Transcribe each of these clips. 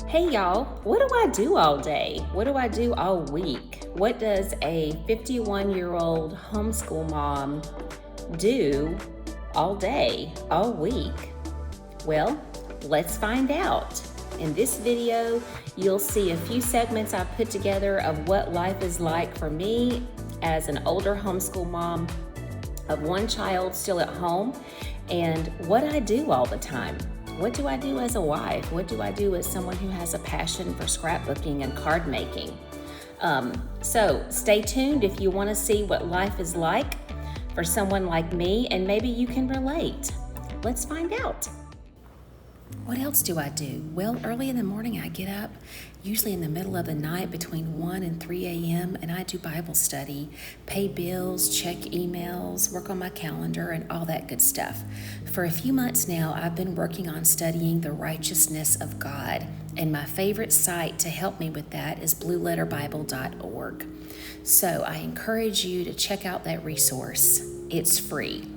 Hey y'all, what do I do all day? What do I do all week? What does a 51-year-old homeschool mom do all day, all week? Well, let's find out. In this video, you'll see a few segments I've put together of what life is like for me as an older homeschool mom of one child still at home, and what I do all the time. What do I do as a wife? What do I do as someone who has a passion for scrapbooking and card making? So stay tuned if you want to see what life is like for someone like me, and maybe you can relate. Let's find out. What else do I do? Well, early in the morning I get up, usually in the middle of the night between 1 and 3 a.m., and I do Bible study, pay bills, check emails, work on my calendar, and all that good stuff. For a few months now, I've been working on studying the righteousness of God, and my favorite site to help me with that is blueletterbible.org. So I encourage you to check out that resource. It's free.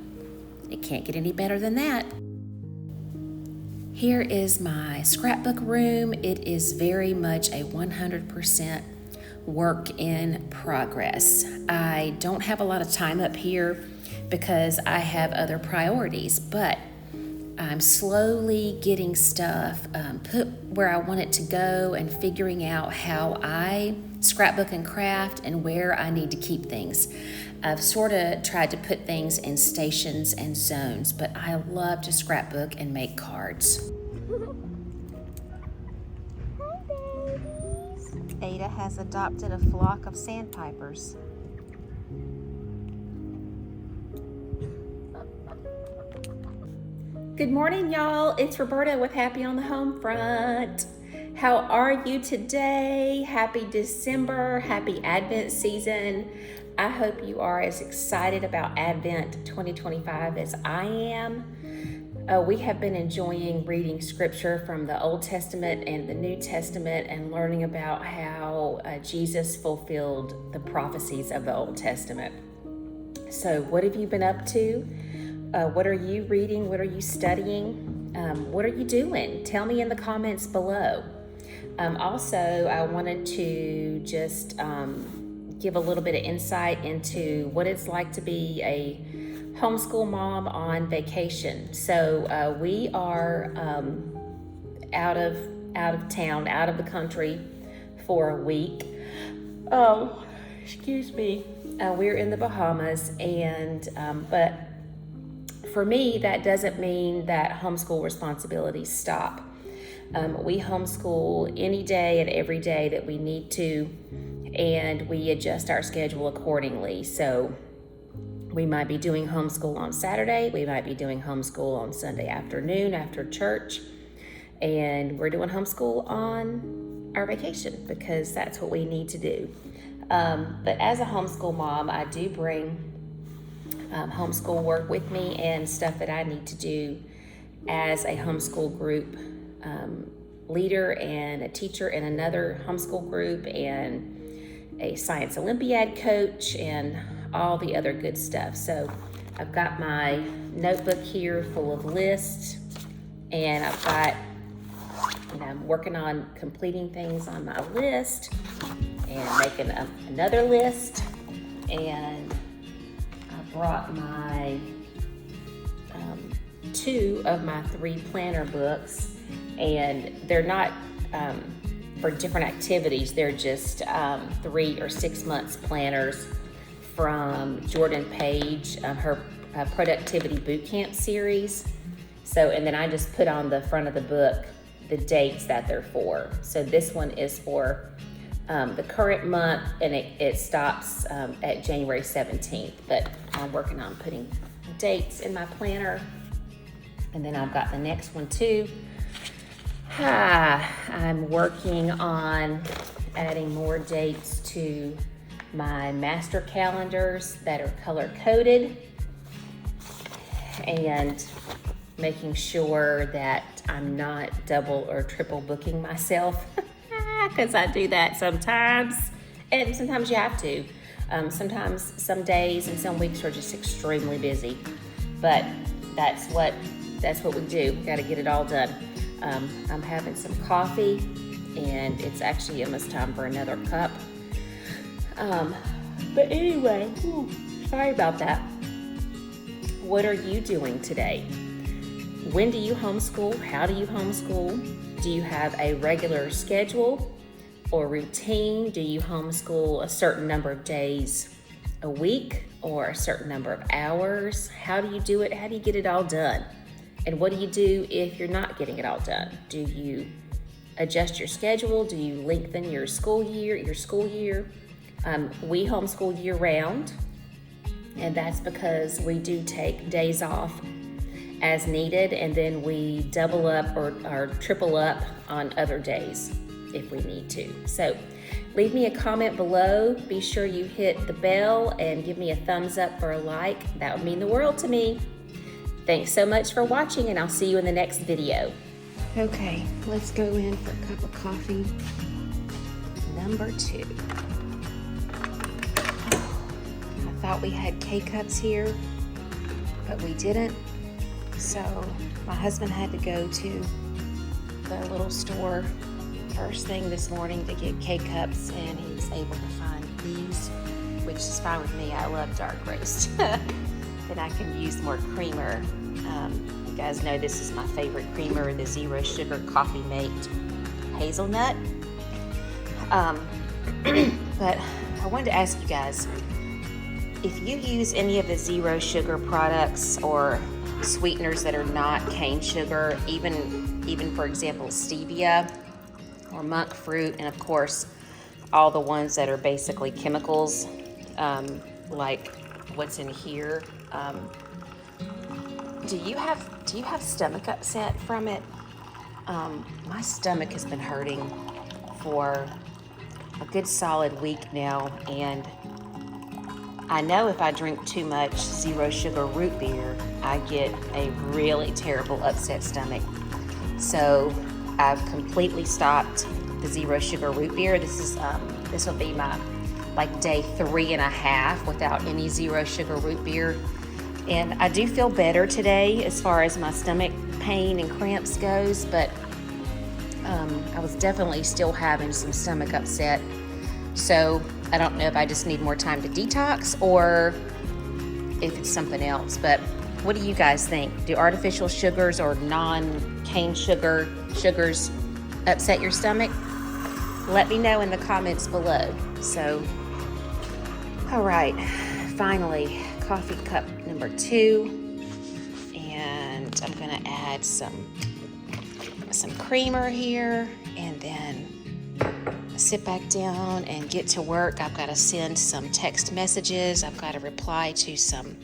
It can't get any better than that. Here is my scrapbook room. It is very much a 100% work in progress. I don't have a lot of time up here because I have other priorities, but I'm slowly getting stuff put where I want it to go and figuring out how I scrapbook and craft and where I need to keep things. I've sort of tried to put things in stations and zones, but I love to scrapbook and make cards. Hi, babies. Ada has adopted a flock of sandpipers. Good morning, y'all. It's Roberta with Happy on the Home Front. How are you today? Happy December, happy Advent season. I hope you are as excited about Advent 2025 as I am. We have been enjoying reading scripture from the Old Testament and the New Testament and learning about how Jesus fulfilled the prophecies of the Old Testament. So what have you been up to? What are you reading? What are you studying? What are you doing? Tell me in the comments below. Also, I wanted to just give a little bit of insight into what it's like to be a homeschool mom on vacation. So we are out of town, out of the country for a week. Oh, excuse me. We're in the Bahamas, and but for me, that doesn't mean that homeschool responsibilities stop. We homeschool any day and every day that we need to, and we adjust our schedule accordingly. So we might be doing homeschool on Saturday, we might be doing homeschool on Sunday afternoon after church, and we're doing homeschool on our vacation because that's what we need to do. But as a homeschool mom, I do bring homeschool work with me and stuff that I need to do as a homeschool group leader and a teacher in another homeschool group and a science Olympiad coach and all the other good stuff. So I've got my notebook here full of lists, and I've got, I'm working on completing things on my list and making another list. And I brought my 2 of my 3 planner books, and they're not for different activities. They're just 3 or 6 months planners from Jordan Page, her Productivity Bootcamp series. So, and then I just put on the front of the book the dates that they're for. So this one is for the current month, and it stops at January 17th, but I'm working on putting dates in my planner. And then I've got the next one too. I'm working on adding more dates to my master calendars that are color coded, and making sure that I'm not double or triple booking myself because I do that sometimes, and sometimes you have to. Sometimes some days and some weeks are just extremely busy, but that's what we do. We got to get it all done. I'm having some coffee, and it's actually almost time for another cup. But anyway, sorry about that. What are you doing today? When do you homeschool? How do you homeschool? Do you have a regular schedule or routine? Do you homeschool a certain number of days a week or a certain number of hours? How do you do it? How do you get it all done? And what do you do if you're not getting it all done? Do you adjust your schedule? Do you lengthen your school year? We homeschool year round, and that's because we do take days off as needed, and then we double up or triple up on other days if we need to. So leave me a comment below. Be sure you hit the bell and give me a thumbs up or a like. That would mean the world to me. Thanks so much for watching, and I'll see you in the next video. Okay, let's go in for a cup of coffee. Number 2. I thought we had K-Cups here, but we didn't. So my husband had to go to the little store first thing this morning to get K-Cups, and he was able to find these, which is fine with me. I love dark roast. Then I can use more creamer. You guys know this is my favorite creamer, the zero sugar coffee mate hazelnut. But I wanted to ask you guys, if you use any of the zero sugar products or sweeteners that are not cane sugar, even for example stevia or monk fruit, and of course all the ones that are basically chemicals, like what's in here, do you have stomach upset from it? My stomach has been hurting for a good solid week now, and I know if I drink too much zero sugar root beer, I get a really terrible upset stomach. So I've completely stopped the zero sugar root beer. This will be my day 3.5 without any zero sugar root beer. And I do feel better today as far as my stomach pain and cramps goes, but I was definitely still having some stomach upset. So I don't know if I just need more time to detox or if it's something else. But what do you guys think? Do artificial sugars or non-cane sugars upset your stomach? Let me know in the comments below. So, all right, finally, coffee cup number 2. And I'm gonna add some creamer here, and then sit back down and get to work. I've got to send some text messages. I've got to reply to some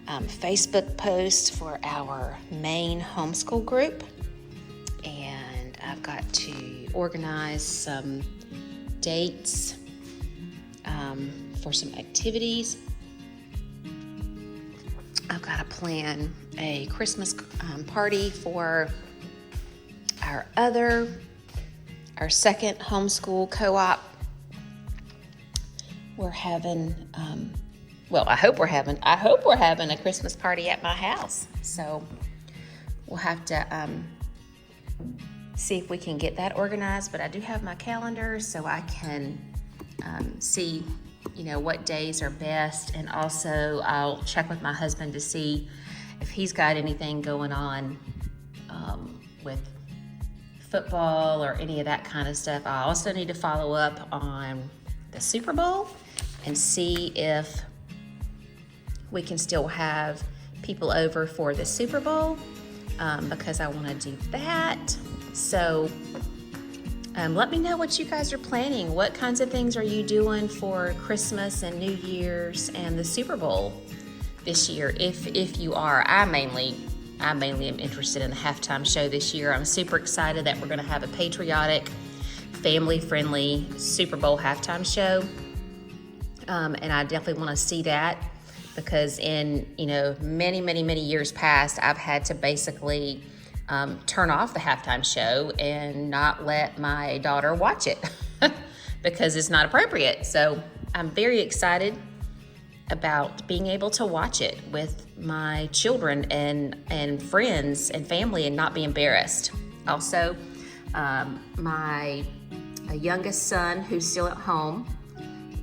Facebook posts for our main homeschool group. And I've got to organize some dates for some activities. I've got to plan a Christmas party for our second homeschool co-op. We're having, I hope we're having a Christmas party at my house. So we'll have to see if we can get that organized. But I do have my calendar, so I can see, what days are best. And also I'll check with my husband to see if he's got anything going on with football or any of that kind of stuff. I also need to follow up on the Super Bowl and see if we can still have people over for the Super Bowl, because I want to do that. So let me know what you guys are planning. What kinds of things are you doing for Christmas and New Year's and the Super Bowl this year? If you are, I mainly am interested in the halftime show this year. I'm super excited that we're going to have a patriotic, family-friendly Super Bowl halftime show. And I definitely want to see that, because in many years past, I've had to basically turn off the halftime show and not let my daughter watch it because it's not appropriate. So I'm very excited about being able to watch it with my children and friends and family and not be embarrassed. Also, my youngest son, who's still at home,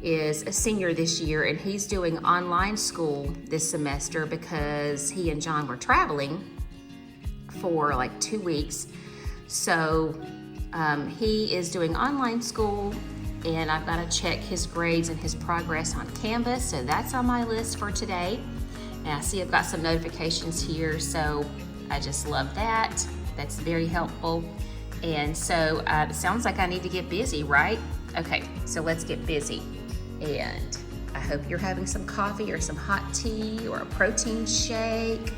is a senior this year, and he's doing online school this semester because he and John were traveling for like 2 weeks. So he is doing online school, and I've got to check his grades and his progress on Canvas, so that's on my list for today. And I see I've got some notifications here, so I just love that. That's very helpful. And so it sounds like I need to get busy, right? Okay, so let's get busy. And I hope you're having some coffee or some hot tea or a protein shake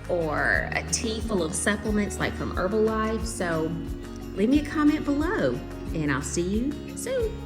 or a tea full of supplements like from Herbalife. So leave me a comment below, and I'll see you soon.